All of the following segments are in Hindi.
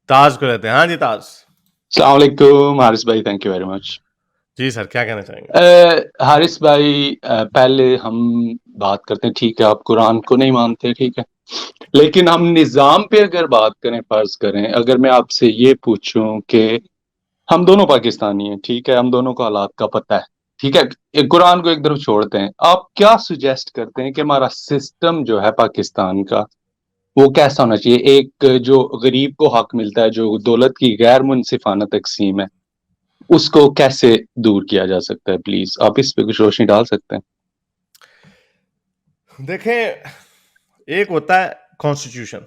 ताज को लेते हैं। हाँ जी, ताज। अस्सलाम वालेकुम हारिस भाई, थैंक यू वेरी मच। जी सर, क्या कहना चाहेंगे? हारिस भाई, पहले हम बात करते हैं, ठीक है, आप कुरान को नहीं मानते, ठीक है, लेकिन हम निज़ाम पे अगर बात करें, फर्ज करें, अगर मैं आपसे ये पूछूं कि हम दोनों पाकिस्तानी हैं, ठीक है, हम दोनों को हालात का पता है, ठीक है, कुरान को एक तरफ छोड़ते हैं, आप क्या सुजेस्ट करते हैं कि हमारा सिस्टम जो है पाकिस्तान का, वो कैसा होना चाहिए? एक जो गरीब को हक मिलता है, जो दौलत की गैर मुनसिफाना तकसीम है, उसको कैसे दूर किया जा सकता है? प्लीज आप इस पे कुछ रोशनी डाल सकते हैं? देखें, एक होता है कॉन्स्टिट्यूशन।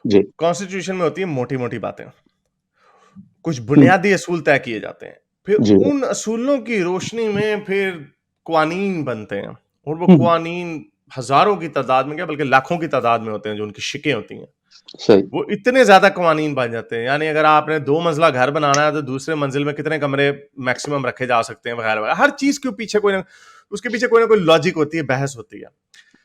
जी। कॉन्स्टिट्यूशन में होती है मोटी मोटी बातें, कुछ हम्म, बुनियादी असूल तय किए जाते हैं, फिर जी। उन असूलों की रोशनी में फिर कवानीन बनते हैं। और वो हम्म, कवानीन हजारों की तादाद में, क्या बल्कि लाखों की तादाद में होते हैं, जो उनकी शिकें होती हैं। सही। वो इतने ज्यादा कवानीन बन जाते हैं, यानी अगर आपने 2 मंजिला घर बनाना है तो दूसरे मंजिल में कितने कमरे मैक्सिमम रखे जा सकते हैं, वगैरह वगैरह। हर चीज के पीछे कोई ना, उसके पीछे कोई ना कोई लॉजिक होती है, बहस होती है।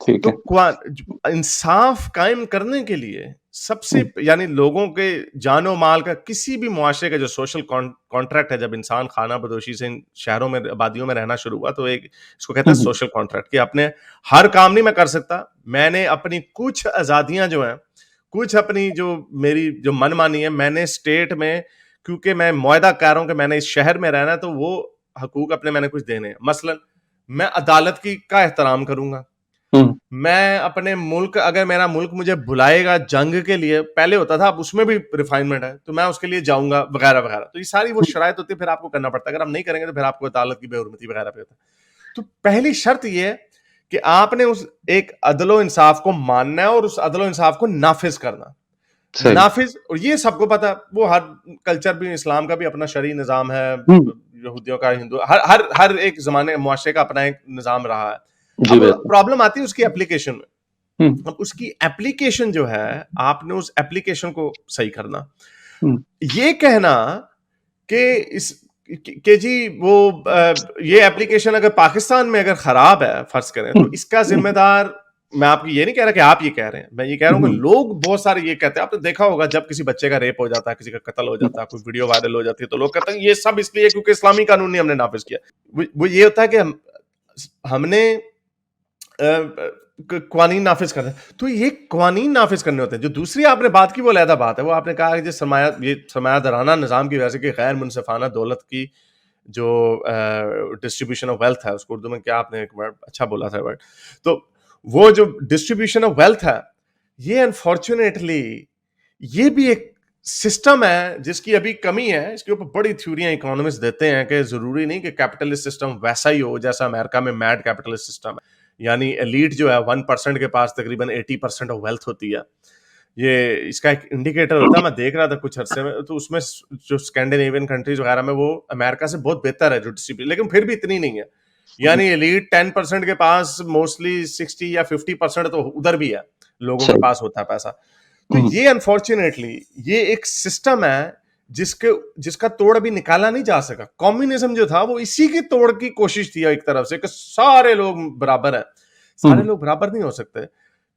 ठीक तो है। इंसाफ कायम करने के लिए सबसे, हम्म, यानी लोगों के जानो माल का, किसी भी मुआशरे का जो सोशल कॉन्ट्रैक्ट है, जब इंसान खाना बदोशी से इन शहरों में, आबादियों में रहना शुरू हुआ, तो एक इसको कहते हैं हम्म, सोशल कॉन्ट्रैक्ट, कि अपने हर काम नहीं मैं कर सकता, मैंने अपनी कुछ आजादियां जो हैं, कुछ अपनी जो मेरी जो मनमानी है, मैंने स्टेट में, क्योंकि मैं मुआहदा कर रहा हूं कि मैंने इस शहर में रहना है, तो वो हकूक अपने मैंने कुछ देने हैं। मसलन मैं अदालत की का एहतराम करूंगा, हम्म, मैं अपने मुल्क, अगर मेरा मुल्क मुझे बुलाएगा जंग के लिए, पहले होता था, अब उसमें भी रिफाइनमेंट है, तो मैं उसके लिए जाऊंगा, वगैरह वगैरह। तो ये सारी वो शरायत होती है, फिर आपको करना पड़ता है। अगर आप नहीं करेंगे तो फिर आपको अदालत की बेहुरमती वगैरह पे होता है। तो पहली शर्त ये है कि आपने उस एक अदलो इंसाफ को मानना है और उस अदलो इंसाफ को नाफिज करना। सही। नाफिज, और ये सबको पता है, वो हर कल्चर भी, इस्लाम का भी अपना शरई निजाम है, हम्म, यहूदियों का, हिंदू, हर एक जमाने मुआशरे का अपना एक निजाम रहा है। जी अब बिल्कुल। प्रॉब्लम आती है उसकी एप्लीकेशन में। हम्म, अब उसकी एप्लीकेशन जो है, आपने उस एप्लीकेशन को सही करना। हम्म, ये कहना कि इस कि जी वो ये एप्लीकेशन अगर पाकिस्तान में अगर खराब है, फर्ज करें, तो हम्म, इसका हम्म, जिम्मेदार, मैं आपको ये नहीं कह रहा कि आप ये कह रहे हैं, मैं ये कह रहा हूं कि हम्म, लोग बहुत सारे ये कहते हैं। आपने देखा होगा, जब किसी बच्चे का रेप हो जाता है, किसी का कत्ल हो हम्म, जाता है, कोई वीडियो वायरल हो जाती है, तो लोग कहते हैं ये सब इसलिए क्योंकि इस्लामी कानून नहीं हमने नाफिज किया। वो ये होता है कि हमने कवानीन नाफिज करना है। तो ये कवानीन नाफिज करने होते हैं। जो दूसरी आपने बात की, वो अलहदा बात है। वो आपने कहा कि जो ये सरमायादाराना निज़ाम की वजह से, कि गैर मुनसिफाना दौलत की जो डिस्ट्रीब्यूशन ऑफ वेल्थ है, उसको उर्दू में क्या, आपने एक वर्ड अच्छा बोला था वर्ड, तो वो जो डिस्ट्रीब्यूशन ऑफ वेल्थ है, ये अनफॉर्चुनेटली ये भी एक सिस्टम है जिसकी अभी कमी है। इसके ऊपर बड़ी थ्योरियां इकोनॉमिस्ट देते हैं कि जरूरी नहीं कि कैपिटलिस्ट सिस्टम वैसा ही हो जैसा अमेरिका में मैड कैपिटलिस्ट सिस्टम है, यानी एलीट जो है 1% के पास तकरीबन 80% ऑफ वेल्थ होती है। ये इसका एक इंडिकेटर होता है, मैं देख रहा था कुछ अरसे में, तो उसमें जो स्कैंडिनेवियन कंट्रीज वगैरह में, वो अमेरिका से बहुत बेहतर है जो डिस्ट्रीब्यूशन, लेकिन फिर भी इतनी नहीं है। यानी एलीट 10% के पास मोस्टली 60 या 50% तो उधर भी है, लोगों के सही। पास होता है पैसा। तो हम्म, ये अनफॉर्चुनेटली ये एक सिस्टम है जिसके जिसका तोड़ अभी निकाला नहीं जा सका। कम्युनिज्म जो था, वो इसी की तोड़ की कोशिश थी एक तरफ से, कि सारे लोग बराबर है। सारे हम्म, लोग बराबर नहीं हो सकते,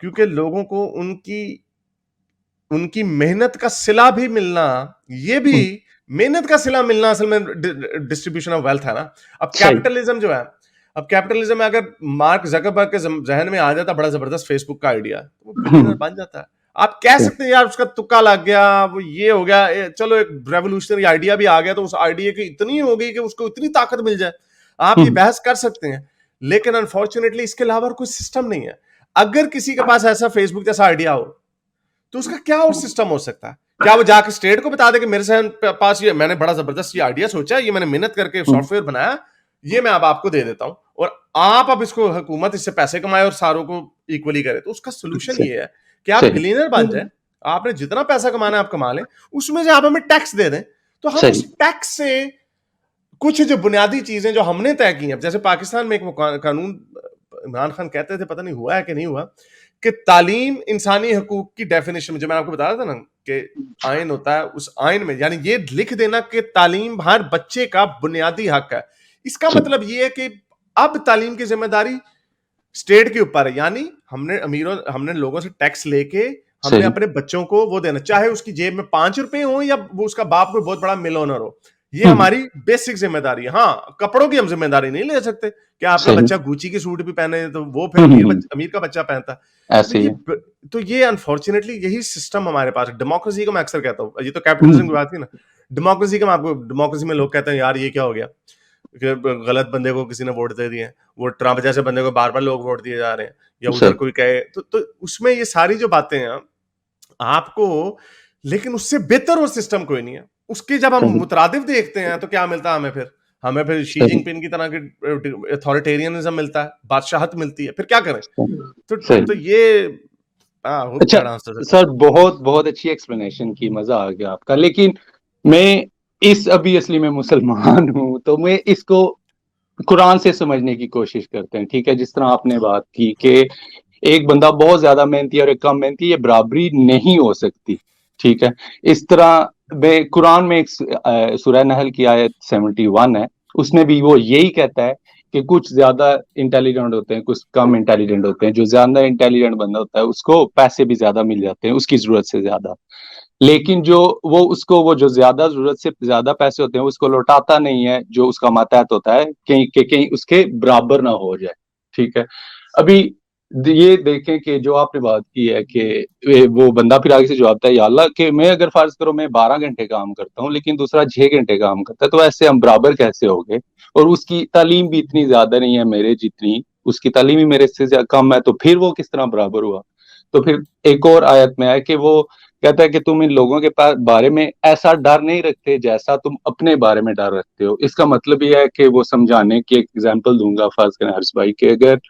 क्योंकि लोगों को उनकी उनकी मेहनत का सिला भी मिलना, ये भी हम्म, मेहनत का सिला मिलना असल में डिस्ट्रीब्यूशन ऑफ वेल्थ है ना। अब सही। कैपिटलिज्म जो है, अब कैपिटलिज्म में अगर मार्क जकरबर्ग के जहन में आ जाता बड़ा जबरदस्त फेसबुक का आइडिया, तो वो बिलियनर हम्म, बन जाता है। आप कह सही। सकते हैं यार उसका तुक्का लग गया, वो ये हो गया, चलो एक रेवोल्यूशनरी आइडिया भी आ गया, तो उस आइडिया की इतनी हो गई कि उसको इतनी ताकत मिल जाए। आप ये हम्म, बहस कर सकते हैं, लेकिन अनफॉर्चुनेटली इसके अलावा कोई सिस्टम नहीं है। अगर किसी के पास ऐसा फेसबुक जैसा आइडिया हो, तो उसका क्या और सिस्टम हो सकता है? क्या वो जाके स्टेट को बता दे कि मेरे से पास ये, मैंने बड़ा जबरदस्त ये आइडिया सोचा, ये मैंने मेहनत करके हम्म, सॉफ्टवेयर बनाया, ये मैं अब आपको दे देता हूं, और आप अब इसको, हुकूमत इससे पैसे कमाए और सारों को इक्वली करे। तो उसका सोल्यूशन सही। ये है कि आप सही। बिलियनर बन जाए, आपने जितना पैसा कमाना है आप कमा लें, उसमें से आप हमें टैक्स दे दें, तो हम सही। उस टैक्स से कुछ जो बुनियादी चीजें जो हमने तय की हैं, जैसे पाकिस्तान में एक कानून, इमरान खान कहते थे, पता नहीं हुआ है कि नहीं हुआ, कि तालीम इंसानी हकूक की डेफिनेशन में, जो मैंने आपको बताया था ना कि आइन होता है, उस आइन में यानी ये लिख देना कि तालीम हर बच्चे का बुनियादी हक है। इसका जी। मतलब ये है कि अब तालीम की जिम्मेदारी स्टेट के ऊपर है। यानी हमने लोगों से टैक्स लेके हमने सही, अपने बच्चों को वो देना, चाहे उसकी जेब में 5 रुपए हो या वो उसका बाप कोई बहुत बड़ा मिल ओनर हो, ये हुँ, हमारी बेसिक जिम्मेदारी है। हाँ, कपड़ों की हम जिम्मेदारी नहीं ले सकते कि आपका सही, बच्चा गुची की सूट भी पहने तो वो फिर हुँ, हुँ, अमीर हुँ, अमीर का बच्चा पहनता है। तो ऐसे ही है। ये अनफॉर्चुनेटली यही सिस्टम हमारे पास है। डेमोक्रेसी को मैं अक्सर कहता हूँ, ये तो हुँ, कैपिटलिज्म की बात थी ना। डेमोक्रेसी का मैं आपको, डेमोक्रेसी में लोग कहते हैं यार ये क्या हो गया कि गलत बंदे को किसी ने वोट दे दिए, वो ट्रम्प जैसे बंदे को बार बार लोग वोट दिए जा रहे हैं, या उधर सही, कोई कहे तो उसमें ये सारी जो बातें हैं आपको, लेकिन उससे बेहतर वो सिस्टम कोई नहीं है। उसके जब हम सही, मुतरादिफ देखते हैं तो क्या मिलता है हमें फिर? हमें फिर शी सही, जिनपिंग की तरह की अथॉरिटेरियनिज्म मिलता है, बादशाहत मिलती है, फिर क्या करें? सही, तो सही। ये आई होप अच्छा, दैट आंसर्स इट। सर बहुत बहुत अच्छी एक्सप्लेनेशन की, मजा आ गया आपका। लेकिन मैं इस अभी असली में मुसलमान हूँ, तो मैं इसको कुरान से समझने की कोशिश करते हैं, ठीक है? जिस तरह आपने बात की कि एक बंदा बहुत ज्यादा मेहनती है और एक कम मेहनती, ये बराबरी नहीं हो सकती, ठीक है? इस तरह में कुरान में एक सूरह नहल की आयत 71 है, उसमें भी वो यही कहता है कि कुछ ज्यादा इंटेलिजेंट होते हैं, कुछ कम इंटेलिजेंट होते हैं। जो ज्यादा इंटेलिजेंट बंदा होता है उसको पैसे भी ज्यादा मिल जाते हैं उसकी जरूरत से ज्यादा, लेकिन जो वो जो ज्यादा जरूरत से ज्यादा पैसे होते हैं उसको लौटाता नहीं है, जो उसका मातहत होता है कहीं उसके बराबर ना हो जाए, ठीक है? अभी ये देखें कि जो आपने बात की है कि वो बंदा फिर आगे से जवाब देता है, या अल्लाह, कि मैं अगर फर्ज करो मैं 12 घंटे काम करता हूँ लेकिन दूसरा 6 घंटे काम करता है, तो ऐसे हम बराबर कैसे हो गए? और उसकी तालीम भी इतनी ज्यादा नहीं है मेरे जितनी, उसकी तालीम ही मेरे से कम है, तो फिर वो किस तरह बराबर हुआ? तो फिर एक और आयत में है कि वो कहता है कि तुम इन लोगों के पास बारे में ऐसा डर नहीं रखते जैसा तुम अपने बारे में डर रखते हो। इसका मतलब ये है कि वो समझाने की एक एग्जांपल दूंगा, फर्ज करें हर्ष भाई, कि अगर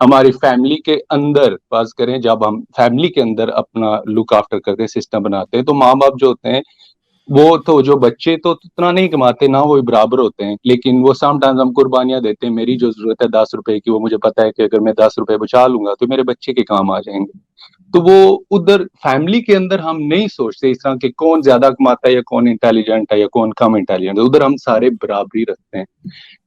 हमारी फैमिली के अंदर फर्ज करें, जब हम फैमिली के अंदर अपना लुक आफ्टर करते हैं, सिस्टम बनाते हैं, तो माँ बाप जो होते हैं वो तो, जो बच्चे तो उतना नहीं कमाते ना, वो बराबर होते हैं, लेकिन वो समटाइम्स हम कुर्बानियां देते हैं। मेरी जो जरूरत है 10 रुपए की, वो मुझे पता है कि अगर मैं 10 रुपए बचा लूंगा तो मेरे बच्चे के काम आ जाएंगे। तो वो उधर फैमिली के अंदर हम नहीं सोचते इस तरह के कौन ज्यादा कमाता है या कौन इंटेलिजेंट है या कौन कम इंटेलिजेंट है, उधर हम सारे बराबरी रखते हैं।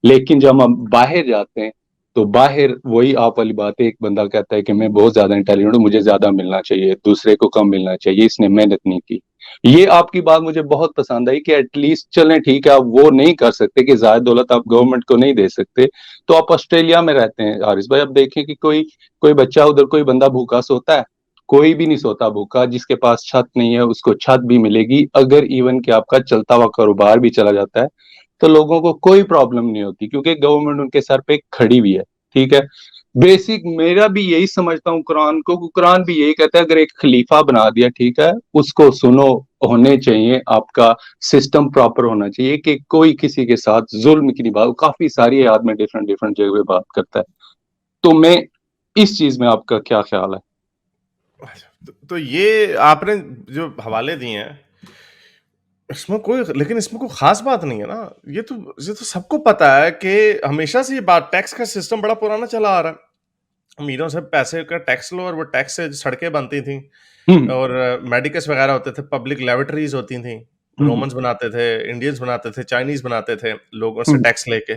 लेकिन जब हम बाहर जाते हैं तो बाहर वही आप वाली बात है, एक बंदा कहता है कि मैं बहुत ज्यादा इंटेलिजेंट हूँ, मुझे ज्यादा मिलना चाहिए, दूसरे को कम मिलना चाहिए, इसने मेहनत नहीं की। ये आपकी बात मुझे बहुत पसंद आई कि एटलीस्ट चलें ठीक है, आप वो नहीं कर सकते कि ज्यादा दौलत आप गवर्नमेंट को नहीं दे सकते, तो आप ऑस्ट्रेलिया में रहते हैं हारिस भाई, अब देखें कि कोई कोई बच्चा उधर, कोई बंदा भूखा सोता है? कोई भी नहीं सोता भूखा। जिसके पास छत नहीं है उसको छत भी मिलेगी, अगर इवन कि आपका चलता हुआ कारोबार भी चला जाता है तो लोगों को कोई प्रॉब्लम नहीं होती, क्योंकि गवर्नमेंट उनके सर पे खड़ी हुई है, ठीक है? बेसिक मेरा भी यही समझता हूँ कुरान को, कुरान भी यही कहता है, अगर एक खलीफा बना दिया, ठीक है, उसको सुनो, होने चाहिए आपका सिस्टम प्रॉपर होना चाहिए कि कोई किसी के साथ जुल्म की नहीं बात, काफी सारी आदमी डिफरेंट डिफरेंट जगह पे बात करता है। तो मैं इस चीज में आपका क्या ख्याल है? तो ये आपने जो हवाले दिए हैं, इसमें कोई, लेकिन इसमें कोई खास बात नहीं है ना। ये तो सबको पता है कि हमेशा से ये बात, टैक्स का सिस्टम बड़ा पुराना चला आ रहा है। अमीरों से पैसे का टैक्स लो और वो टैक्स से सड़कें बनती थी, हम्म, और मेडिकल्स वगैरह होते थे, पब्लिक लेबोरेटरीज होती थी, हम्म, रोमन्स बनाते थे, इंडियंस बनाते थे, चाइनीज बनाते थे, लोगों से हम्म, टैक्स लेके।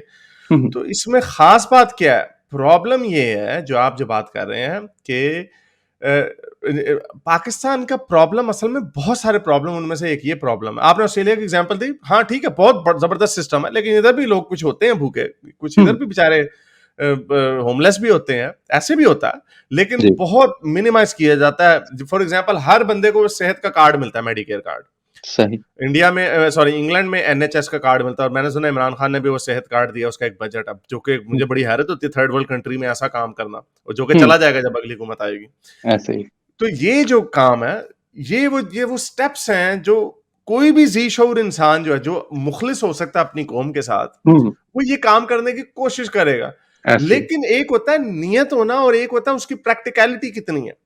हम्म, तो इसमें खास बात क्या है? प्रॉब्लम ये है जो आप जो बात कर रहे हैं कि पाकिस्तान का प्रॉब्लम असल में बहुत सारे प्रॉब्लम, उनमें से एक ये प्रॉब्लम है। आपने ऑस्ट्रेलिया की एग्जांपल दी, हाँ ठीक है, बहुत जबरदस्त सिस्टम है, लेकिन इधर भी लोग कुछ होते हैं भूखे, कुछ इधर हम्म, भी बेचारे होमलेस भी होते हैं, ऐसे भी होता है, लेकिन जी, बहुत मिनिमाइज किया जाता है। फॉर एग्जांपल हर बंदे को सेहत का कार्ड मिलता है, मेडिकेयर कार्ड। सही, इंडिया में, सॉरी, इंग्लैंड में एनएचएस का कार्ड मिलता है, और मैंने सुना इमरान खान ने भी वो सेहत कार्ड दिया, उसका एक बजट, अब जो कि हम्म, मुझे बड़ी हैरत होती है थर्ड वर्ल्ड कंट्री में ऐसा काम करना, और जो कि हम्म, चला जाएगा जब अगली हुकूमत आएगी। ऐसे ही, तो ये जो काम है, ये वो स्टेप्स हैं जो कोई भी जी शऊर इंसान जो है, जो मुखलिस हो सकता है अपनी कौम के साथ, हम्म, वो ये काम करने की कोशिश करेगा। ऐसे ही, लेकिन एक होता है नियत होना, और एक होता है उसकी प्रैक्टिकलिटी कितनी है।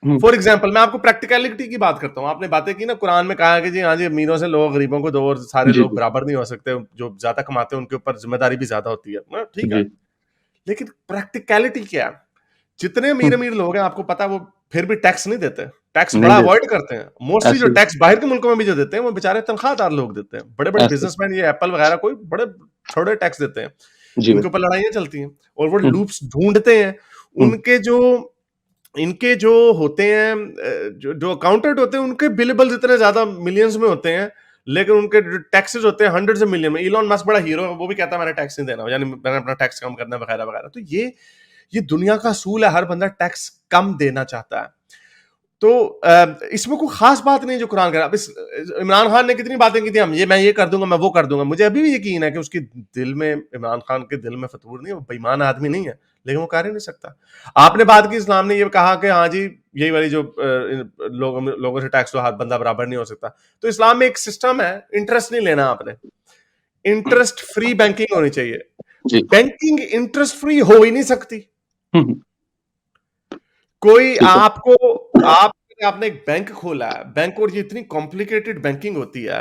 हम्म, फॉर एग्जाम्पल, मैं आपको प्रैक्टिकलिटी की बात करता हूँ। आपने बातें की ना, कुरान में कहा है कि जी हाँ जी, अमीरों से लो, गरीबों को दो, और सारे जी, लोग बराबर नहीं हो सकते, जो ज्यादा कमाते हैं उनके ऊपर जिम्मेदारी भी ज्यादा होती है, ठीक है। जी, लेकिन प्रैक्टिकलिटी क्या है? जितने अमीर हम्म, अमीर लोग हैं, आपको पता है, वो फिर भी टैक्स नहीं देते, टैक्स नहीं बड़ा देते, अवॉइड करते हैं। मोस्टली जो ऐसे ही, टैक्स बाहर के मुल्कों में भी जो देते हैं, वो बेचारे तनख्वाहदार लोग देते हैं। बड़े बड़े ऐसे, बिजनेसमैन, ये एप्पल वगैरह, कोई बड़े थोड़े टैक्स देते हैं, जी भाई, उनके ऊपर लड़ाइयां चलती हैं, और वो हम्म, लूप्स ढूंढते हैं। हम्म, उनके जो इनके जो होते हैं जो अकाउंटेंट होते हैं उनके बिलेबल्स इतने ज्यादा मिलियंस में होते हैं, लेकिन उनके जो टैक्सेस होते हैं हंड्रेड्स ऑफ मिलियन में। इलॉन मस्क बड़ा हीरो है, वो भी कहता है मैंने टैक्स नहीं देना, यानी मैंने अपना टैक्स कम करना है वगैरह वगैरह। तो ये दुनिया का असूल है, हर बंदा टैक्स कम देना चाहता है। तो इसमें कोई खास बात नहीं जो कुरान कर। अब इस इमरान खान ने कितनी बातें की थी, मैं ये कर दूंगा, मैं वो कर दूंगा। मुझे अभी भी यकीन है कि उसके दिल में, इमरान खान के दिल में फतूर नहीं है, वो बेईमान आदमी नहीं है, लेकिन वो कर ही नहीं सकता। आपने बात की, इस्लाम ने ये कहा कि हाँ जी यही वाली जो लोगों से टैक्स लो, हाथ बंदा बराबर नहीं हो सकता। तो इस्लाम में एक सिस्टम है, इंटरेस्ट नहीं लेना आपने, इंटरेस्ट फ्री बैंकिंग होनी चाहिए। जी। बैंकिंग इंटरेस्ट फ्री हो ही नहीं सकती। हम्म, कोई ठीक है। आपको, आप आपने एक बैंक खोला है, बैंक, और ये इतनी कॉम्प्लिकेटेड बैंकिंग होती है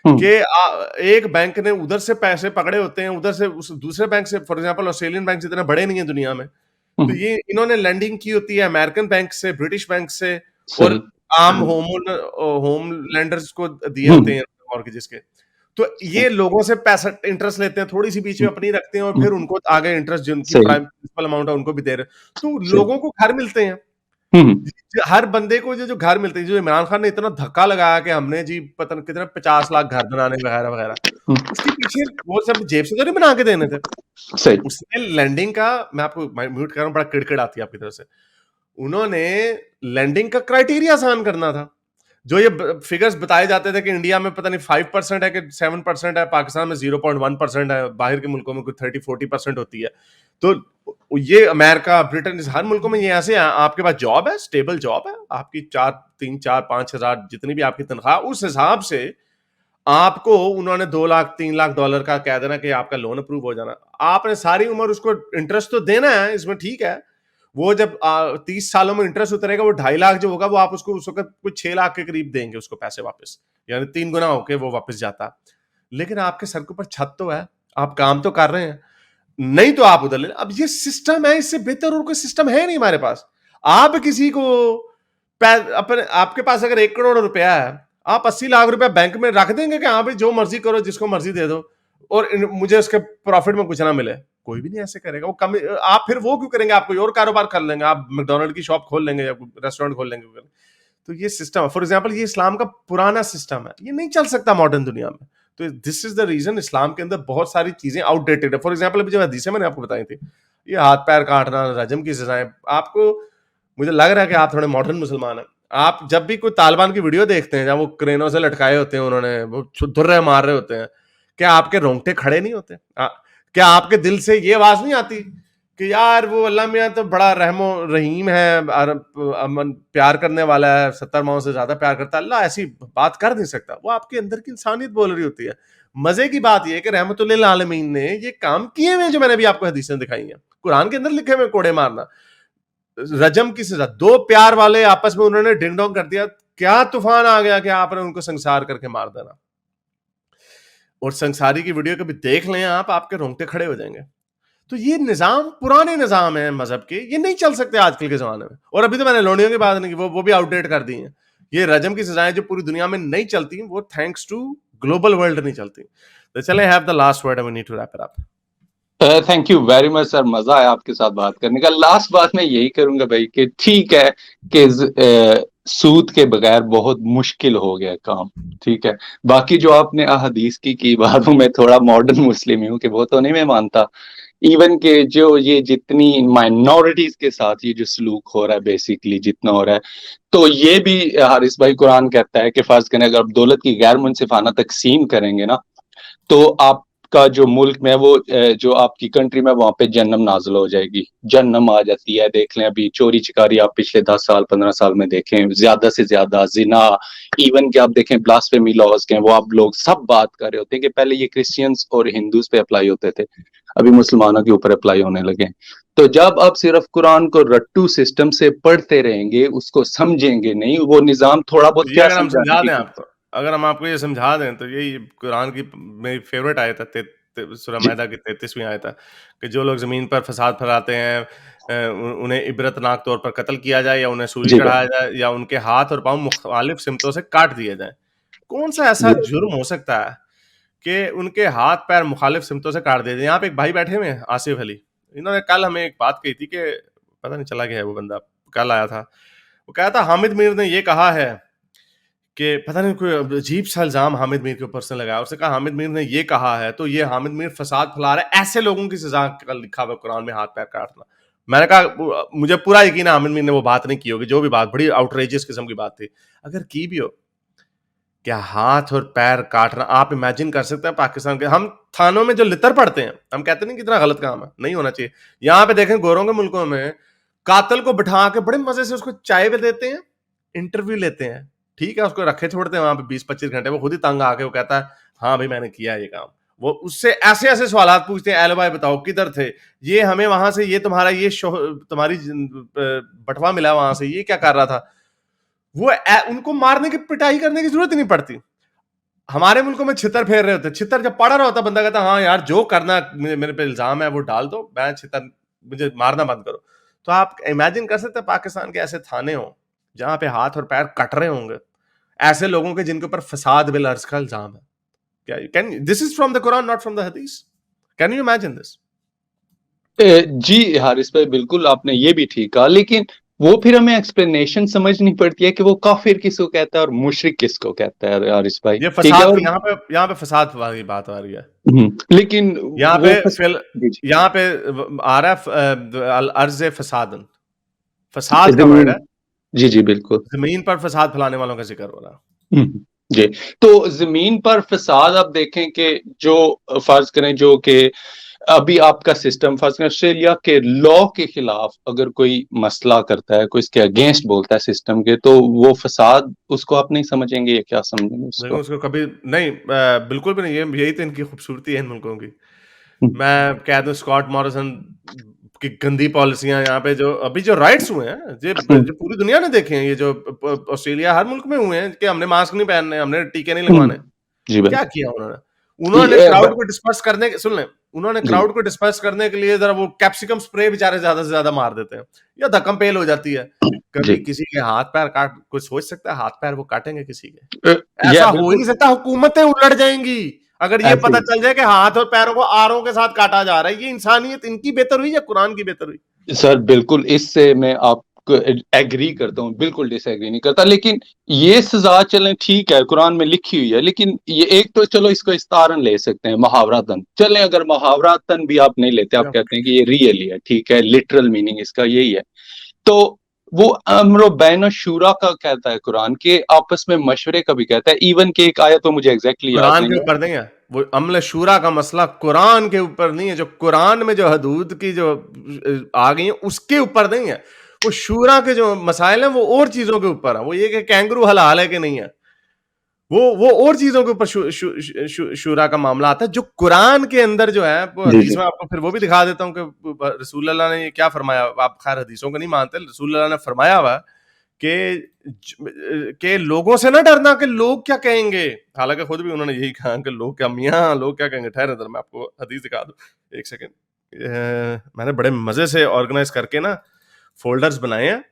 हम्म, कि एक बैंक ने उधर से पैसे पकड़े होते हैं, उधर से उस दूसरे बैंक से, फॉर एग्जांपल ऑस्ट्रेलियन बैंक इतने बड़े नहीं है दुनिया में, तो हम्म, ये इन्होंने लैंडिंग की होती है अमेरिकन बैंक से, ब्रिटिश बैंक से, और सही। आम होम लैंडर्स को दिए होते हम्म, हैं मॉर्गेजेस के। तो ये लोगों से पैसा इंटरेस्ट लेते हैं, थोड़ी सी बीच में अपनी रखते हैं, और फिर हम्म, उनको आगे इंटरेस्ट जिनकी सही। प्राइम प्रिंसिपल अमाउंट है उनको भी दे रहे हैं। तो सही। लोगों को घर मिलते हैं, हम्म, हर बंदे को जो जो घर मिलते हैं। जो इमरान खान ने इतना धक्का लगाया कि हमने जी पता नहीं कितने 50 लाख घर बनाने वगैरह वगैरह, हम्म, उसके पीछे वो सब जेब से तो नहीं बना के देने थे। सही। उसने लैंडिंग का, मैं आपको म्यूट कर रहा हूँ, बड़ा किड़किड़ आती है आपकी तरफ से। उन्होंने लैंडिंग का क्राइटेरिया आसान करना था। जो ये फिगर्स बताए जाते थे कि इंडिया में पता नहीं 5% है कि 7% है, पाकिस्तान में 0.1% है, बाहर के मुल्कों में कुछ 30-40% होती है। तो ये अमेरिका, ब्रिटेन, हर मुल्कों में ये ऐसे है, आपके पास जॉब है, स्टेबल जॉब है, आपकी 4, 3, 4, 5 हजार जितनी भी आपकी तनख्वाह, उस हिसाब से आपको उन्होंने 2 लाख 3 लाख डॉलर का कह देना कि आपका लोन अप्रूव हो जाना। आपने सारी उम्र उसको इंटरेस्ट तो देना है, इसमें ठीक है। वो जब 30 सालों में इंटरेस्ट उतरेगा, वो 2.5 लाख जो होगा, वो आप उसको उस वक्त कुछ 6 लाख के करीब देंगे उसको पैसे वापस, यानी 3 गुना होके वो वापस जाता। लेकिन आपके सर के ऊपर छत तो है, आप काम तो कर रहे हैं, नहीं तो आप उधर ले। अब ये सिस्टम है, इससे बेहतर और कोई सिस्टम है नहीं हमारे पास। आप किसी को अपने, आपके पास अगर 1 करोड़ रुपया है, आप 80 लाख रुपया बैंक में रख देंगे कि हाँ भाई जो मर्जी करो, जिसको मर्जी दे दो, और मुझे उसके प्रॉफिट में कुछ ना मिले? कोई भी नहीं ऐसे करेगा। वो कम, आप फिर वो क्यों करेंगे? आप कोई और कारोबार कर लेंगे, आप मैकडोनल्ड की शॉप खोल लेंगे या रेस्टोरेंट खोल लेंगे। तो ये सिस्टम है, फॉर एग्जाम्पल, ये इस्लाम का पुराना सिस्टम है, ये नहीं चल सकता मॉडर्न दुनिया में। तो दिस इज द रीजन इस्लाम के अंदर बहुत सारी चीजें आउटडेटेड है। फॉर एग्जाम्पल, अभी जो हदीसें मैंने आपको बताई थी, ये हाथ पैर काटना, रजम की सजाएं, आपको, मुझे लग रहा है कि आप थोड़े मॉडर्न मुसलमान हैं। आप जब भी कोई तालिबान की वीडियो देखते हैं, जहाँ वो क्रेनों से लटकाए होते हैं, उन्होंने वो धुर्रे मार रहे होते हैं, क्या आपके रोंगटे खड़े नहीं होते? क्या आपके दिल से ये आवाज नहीं आती कि यार वो अल्लाह मियाँ तो बड़ा रहमो रहीम है, अमन प्यार करने वाला है, 70 माओं से ज्यादा प्यार करता है? अल्लाह ऐसी बात कर नहीं सकता। वो आपके अंदर की इंसानियत बोल रही होती है। मजे की बात यह है कि रहमतुल्लिल आलमीन ने ये काम किए हुए, जो मैंने भी आपको हदीसें दिखाई हैं, कुरान के अंदर लिखे हुए, कोड़े मारना, रजम की सजा, दो प्यार वाले आपस में उन्होंने डिंग डोंग कर दिया, क्या तूफान आ गया कि आपने उनको संसार करके मार देना। और संसारी की वीडियो कभी देख लें आप, आपके रोंगटे खड़े हो जाएंगे। तो ये निजाम पुराने निजाम है मजहब के, ये नहीं चल सकते आजकल के जमाने में। और अभी तो मैंने लोनियों की बात नहीं की, वो भी आउटडेट कर दी हैं। ये रजम की सजाएं जो पूरी दुनिया में नहीं चलती, वो थैंक्स टू ग्लोबल वर्ल्ड नहीं चलती। तो चले, have the last word, we need to wrap it up. Thank you very much sir, मजा आया आपके साथ बात करने का। लास्ट बात मैं यही करूंगा भाई कि ठीक है कि सूद के बगैर बहुत मुश्किल हो गया काम, ठीक है। बाकी जो आपने अहदीस की बात, हूँ मैं थोड़ा मॉडर्न मुस्लिम हूँ कि वो तो नहीं मैं मानता। इवन के जो ये जितनी माइनॉरिटीज के साथ ये जो सलूक हो रहा है, बेसिकली जितना हो रहा है, तो ये भी हारिस भाई, कुरान कहता है कि फर्ज करें अगर आप दौलत की गैर मुनसिफाना तकसीम करेंगे ना, तो आपका जो मुल्क में वो जो आपकी कंट्री में वहां पे जन्नम नाजिल हो जाएगी, जन्नम आ जाती है। देख लें अभी चोरी चिकारी आप पिछले 10 साल 15 साल में देखें, ज्यादा से ज्यादा जिना, इवन कि आप देखें ब्लास्फेमी लॉज के, वो आप लोग सब बात कर रहे होते हैं कि पहले ये क्रिश्चियंस और हिंदूज पे अप्लाई होते थे, अभी मुसलमानों के ऊपर अप्लाई होने लगे। तो जब आप सिर्फ कुरान को रट्टू सिस्टम से पढ़ते रहेंगे, उसको समझेंगे नहीं, वो निजाम थोड़ा बहुत ये क्या अगर हम समझाने समझा की दें आपको, अगर हम आपको ये समझा दें, तो यही कुरान की मेरी फेवरेट आयत है, सूरह जी। मायदा की 33वीं आयत है, कि जो लोग जमीन पर फसाद फैलाते हैं, उन्हें इबरतनाक तौर पर कत्ल किया जाए, या उन्हें सूली जी चढ़ाया भाई। जाए, या उनके हाथ और पांव मुखालिफ सिमतों से काट दिए जाए। कौन सा ऐसा जी। जुर्म हो सकता है कि उनके हाथ पैर मुखालिफ सिमतों से काट दिए जाए? यहाँ पे एक भाई बैठे हुए हैं, आसिफ अली, इन्होंने कल हमें एक बात कही थी कि पता नहीं चला गया है वो बंदा, कल आया था, वो कहा था हामिद मीर ने ये कहा है कि पता नहीं कोई अजीब सा इल्जाम हामिद मीर के ऊपर से लगाया, उसने कहा हामिद मीर ने ये कहा है तो ये हामिद मीर फसाद फैला रहा है, ऐसे लोगों की सजा का लिखा हुआ कुरान में हाथ पैर काटना। मैंने कहा मुझे पूरा यकीन है हामिद मीर ने वो बात नहीं की होगी, जो भी बात बड़ी आउटरेजियस किस्म की बात थी, अगर की भी हो, क्या हाथ और पैर काटना, आप इमेजिन कर सकते हैं पाकिस्तान के हम थानों में जो लितर पड़ते हैं, हम कहते नहीं कितना गलत काम है, नहीं होना चाहिए। यहाँ पे देखें गोरों के मुल्कों में कातल को बिठा के बड़े मजे से उसको चाय पे देते हैं, इंटरव्यू लेते हैं, ठीक है, उसको रखे छोड़ते हैं वहां पे 20-25 घंटे, वो खुद ही तंग आके वो कहता है हाँ भाई मैंने किया ये काम। वो उससे ऐसे ऐसे सवाल पूछते हैं, एल भाई बताओ किधर थे, ये हमें वहां से, ये तुम्हारा ये तुम्हारी बटवा मिला वहां से, ये क्या कर रहा था। वो उनको मारने की पिटाई करने की जरूरत नहीं पड़ती। हमारे मुल्कों में छितर फेर रहे होते, छितर जब पड़ा रहा होता बंदा कहता हाँ यार जो करना मेरे पे इल्जाम है वो डाल दो, मैं छितर, मुझे मारना बंद करो। तो आप इमेजिन कर सकते हैं पाकिस्तान के ऐसे थाने हो जहां पे हाथ और पैर कट रहे होंगे ऐसे लोगों के जिनके ऊपर फसाद बिल अर्ज का इल्जाम है। क्या can this is from the Quran not from the हदीस, कैन यू इमेजिन दिस? जी हारिस भाई, बिल्कुल आपने ये भी ठीक कहा, लेकिन वो फिर हमें एक्सप्लेनेशन समझनी पड़ती है कि वो काफिर किसको कहता है और मुशरिक किसको कहता है हारिस भाई, ये ठीक है। फसाद, और यहाँ पे फसाद वाली बात आ रही है। लेकिन यहाँ वो पे फिल जी जी यहाँ पे आ रहा है अल अर्ज फसादन, फसाद का वर्ड जमीन, है, जी जी बिल्कुल। जमीन पर फसाद फैलाने वालों का जिक्र हो रहा है। जी, तो जमीन पर फसाद आप देखें कि जो फर्ज करें जो कि अभी आपका सिस्टम, फर्ज करें ऑस्ट्रेलिया के लॉ के खिलाफ अगर कोई मसला करता है, कोई इसके अगेंस्ट बोलता है सिस्टम के, तो वो फसाद उसको आप नहीं समझेंगे या क्या समझेंगे लेकिन उसको? उसको कभी नहीं, बिल्कुल भी नहीं, ये यही तो इनकी खूबसूरती है इन मुल्कों की। हम्म, मैं कह दूं स्कॉट मॉरिसन की गंदी पॉलिसियां यहाँ पे, जो अभी जो राइट्स हुए हैं, जो पूरी दुनिया ने देखे हैं, ये जो ऑस्ट्रेलिया हर मुल्क में हुए हैं कि हमने मास्क नहीं पहनने, हमने टीके नहीं लगवाने, जी भाई, क्या किया उन्होंने? उन्होंने ये क्राउड को डिस्पर्स करने के, सुन लें, उन्होंने जी क्राउड को डिस्पर्स करने के लिए जरा वो कैप्सिकम स्प्रे बेचारे ज्यादा से ज्यादा मार देते हैं, या धक्कम पेल हो जाती है। कभी जी किसी के हाथ पैर काट, कोई सोच सकता है हाथ पैर वो काटेंगे किसी के? यह ऐसा हो ही बिल्कुल नहीं सकता, हुकूमतें उलट जाएंगी अगर ये ऐसे पता ही चल जाए कि हाथ और पैरों को आरों के साथ काटा जा रहा है। ये इंसानियत इनकी बेहतर हुई या कुरान की बेहतर हुई? सर, बिल्कुल इससे मैं आपको एग्री करता हूँ, बिल्कुल डिसएग्री नहीं करता, लेकिन ये सजा चलें ठीक है कुरान में लिखी हुई है, लेकिन ये एक तो चलो इसको इस्तारन ले सकते हैं, मुहावरातन चलें, अगर मुहावरातन भी आप नहीं लेते, आप कहते हैं कि ये रियली है, ठीक है, लिटरल मीनिंग इसका यही है, तो वो अम्र बैन शूरा का कहता है कुरान के, आपस में मशवरे का भी कहता है, इवन के एक आयत तो मुझे एग्जैक्टली याद कुरान नहीं के है। ऊपर नहीं है वो अमल शूरा का मसला, कुरान के ऊपर नहीं है। जो कुरान में जो हदूद की जो आ गई है उसके ऊपर नहीं है, वो शूरा के जो मसाइल हैं वो और चीजों के ऊपर है। वो ये कि कैंगरू हलाल है कि नहीं है, वो और चीजों के ऊपर शूरा का मामला आता है। जो कुरान के अंदर जो है वो जी हदीस जी में आपको फिर वो भी दिखा देता हूँ कि रसूल अल्लाह ने ये क्या फरमाया। आप खैर हदीसों को नहीं मानते, रसूल अल्लाह ने फरमाया हुआ कि लोगों से ना डरना कि लोग क्या कहेंगे। हालांकि खुद भी उन्होंने यही कहा कि लोग क्या, मियाँ लोग क्या कहेंगे। ठहरे मैं आपको हदीस दिखा दूं, एक सेकंड। मैंने बड़े मजे से ऑर्गेनाइज करके ना फोल्डर्स बनाए हैं,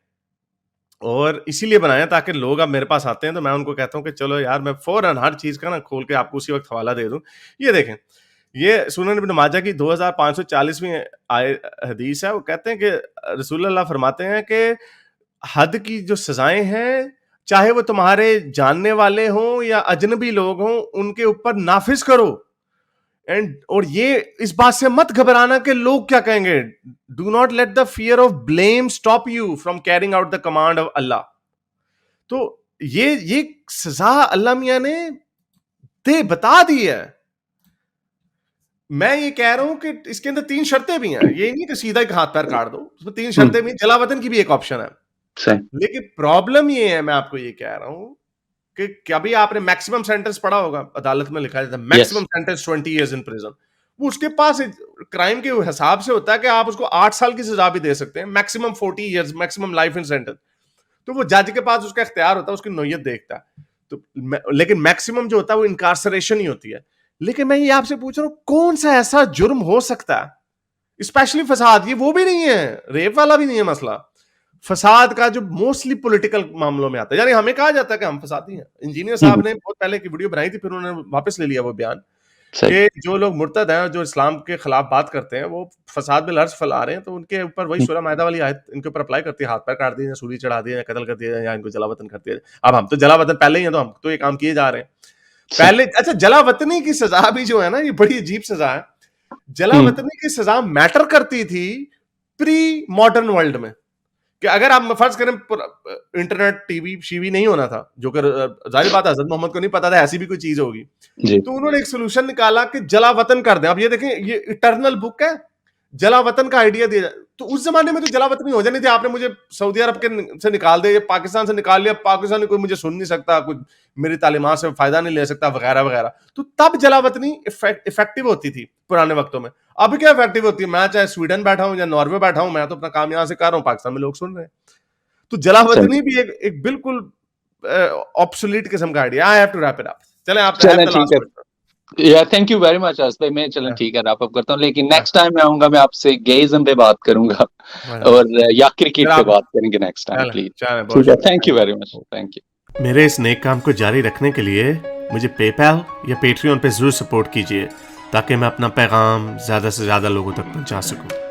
और इसीलिए बनाया ताकि लोग अब मेरे पास आते हैं तो मैं उनको कहता हूँ कि चलो यार मैं फौरन हर चीज का ना खोल के आपको उसी वक्त हवाला दे दूं। ये देखें, ये सुनन इब्न माजा की 2540वीं आय हदीस है। वो कहते हैं कि रसूल अल्लाह फरमाते हैं कि हद की जो सजाएं हैं, चाहे वो तुम्हारे जानने वाले हों या अजनबी लोग हों, उनके ऊपर नाफिज करो। और ये इस बात से मत घबराना कि लोग क्या कहेंगे। Do not let the fear of blame stop you from carrying out the command of अल्लाह। तो ये सजा अल्लाह मियां ने दे बता दी है। मैं ये कह रहा हूं कि इसके अंदर 3 शर्तें भी हैं, ये नहीं कि सीधा एक हाथ पैर काट दो, उसमें 3 शर्तें भी, जलावतन की भी एक ऑप्शन है। सही, लेकिन प्रॉब्लम ये है, मैं आपको ये कह रहा हूं कि कभी आपने मैक्सिमम सेंटेंस पढ़ा होगा, अदालत में लिखा जाता है yes maximum sentence 20 years in prison. वो उसके पास क्राइम के हिसाब से होता है कि आप उसको 8 साल की सजा भी दे सकते हैं, maximum 40 years, maximum life in sentence. तो वो जज के पास उसका इख्तियार होता है, उसकी नौयत देखता है। तो लेकिन मैक्सिमम जो होता है वो इनकार्सरेशन ही होती है। लेकिन मैं ये आपसे पूछ रहा हूं, कौन सा ऐसा जुर्म हो सकता है, स्पेशली फसाद, ये वो भी नहीं है, रेप वाला भी नहीं है मसला, फसाद का जो मोस्टली पॉलिटिकल मामलों में आता है। यानी हमें कहा जाता है कि हम फसादी हैं। इंजीनियर साहब ने बहुत पहले की वीडियो बनाई थी, फिर उन्होंने वापस ले लिया वो बयान, सही। कि जो लोग मुर्तद हैं और जो इस्लाम के खिलाफ बात करते हैं, वो फसाद बिल अर्ज फैला रहे हैं, तो उनके ऊपर वही हुँ, सूरह मायदा वाली आयत इनके ऊपर अप्लाई करती है, हाथ पैर काट दिए या सूली चढ़ा दिए या कत्ल कर दिया या इनको जलावतन कर दिया। अब हम तो जलावतन पहले ही हैं, तो हम तो ये काम किए जा रहे हैं। सही। पहले अच्छा, जलावतनी की सजा भी जो है ना, ये बड़ी अजीब सजा है। हुँ, जलावतनी की सजा मैटर करती थी प्री मॉडर्न वर्ल्ड में, कि अगर आप फर्ज करें इंटरनेट टीवी शीवी नहीं होना था, जो कि जाहिर बात है हजरत मोहम्मद को नहीं पता था ऐसी भी कोई चीज होगी, जी। तो उन्होंने एक सोल्यूशन निकाला कि जला वतन कर दें। अब ये देखें, ये इटर्नल बुक है, जला वतन का आइडिया दिया। तो उस जमाने में तो जला वतनी हो जानी थी, आपने मुझे सऊदी अरब के से निकाल दिया, पाकिस्तान से निकाल लिया, पाकिस्तान में कोई मुझे सुन नहीं सकता, कोई मेरी तालीमात से फायदा नहीं ले सकता, वगैरह वगैरह। तो तब जला वतनी इफेक्टिव होती थी पुराने वक्तों में। अब क्या इफेक्टिव होती है? मैं चाहे स्वीडन बैठा हूं या नॉर्वे बैठा हूं, मैं तो अपना काम यहां से कर रहा हूं, पाकिस्तान में लोग सुन रहे हैं। तो जला सही। वतनी भी एक बिल्कुल ऑब्सोलीट किस्म का idea. I have to wrap it up. चलें, आप हैव चलें द ठीक लास्ट है। क्वेश्चन। या थैंक यू वेरी मच अर्श भाई। मैं चलें ठीक है रैप अप करता हूँ, लेकिन नेक्स्ट टाइम मैं आऊँगा, मैं आपसे गेइज़्म पे बात करूँगा और या फिर क्रिकेट पे आप बात करेंगे नेक्स्ट टाइम चलें प्लीज़। चलें, बहुत ठीक है, शुक्रिया, thank you thank very much. You. Thank you. मेरे इस नेक काम को जारी रखने के लिए मुझे पेपैल या पेट्रियन पे जरूर सपोर्ट कीजिए, ताकि मैं अपना पैगाम ज़्यादा से ज़्यादा लोगों तक पहुंचा सकूं।